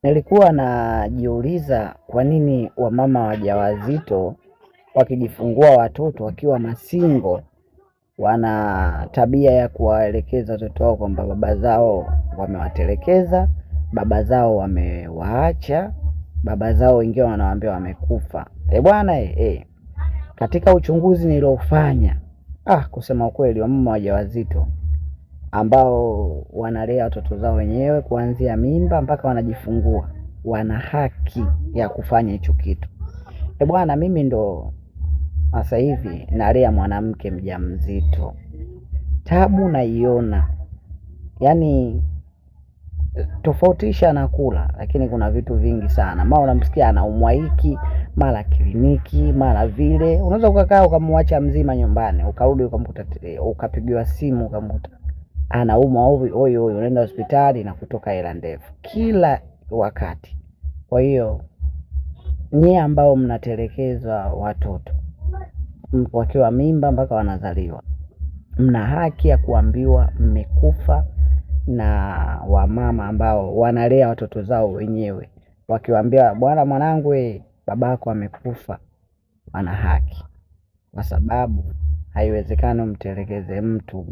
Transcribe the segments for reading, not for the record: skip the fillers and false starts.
Nilikuwa najiuliza kwa nini wamama wajawazito wakijifungua watoto wakiwa masingo wana tabia ya kuwaelekeza watoto wao kwamba baba zao wamewatelekeza, baba zao wamewaacha, baba zao wengine wanawaambia wamekufa. Bwana katika uchunguzi niliofanya, kusema ukweli, wamama wajawazito ambao wanalea watoto zao wenyewe kuanzia mimba mpaka wanajifungua wana haki ya kufanya hicho kitu. Bwana, mimi ndo sasa hivi nalea mwanamke mjamzito, tabu naiona. Yaani tofautisha na kula, lakini kuna vitu vingi sana. Mara unamsikia anaumwa hiki, mara kliniki, mara vile. Unaweza ukakaa ukamwacha mzima nyumbani, ukarudi ukamkuta, ukapigiwa simu ukamkuta anaumwa oyo, unaenda hospitali na kutoka hela ndefu kila wakati. Kwa hiyo nyie ambao mnatelekeza watoto wakiwa mimba mpaka wanazaliwa, mna haki ya kuambiwa mmekufa. Na wamama ambao wanalea watoto zao wenyewe wakiwaambia, bwana mwanangu babako amekufa, wana haki. Kwa sababu haiwezekani mtelekeze mtu.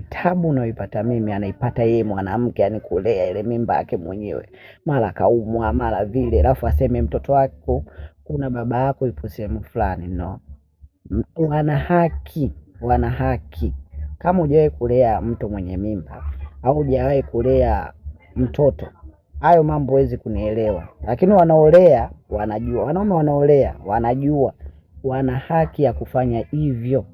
Tabu unayoipata mimi anaipata yeye mwanamke, yani kulea ile mimba yake mwenyewe, mara kaumwa mara vile, alafu aseme mtoto wako kuna baba yako ipo sehemu fulani. No, wana haki, wana haki. Kama hujawahi kulea mtu mwenye mimba au hujawahi kulea mtoto, hayo mambo huwezi kunielewa. Lakini wanaolea wanajua, wanaume wanaolea wanajua wana haki ya kufanya hivyo.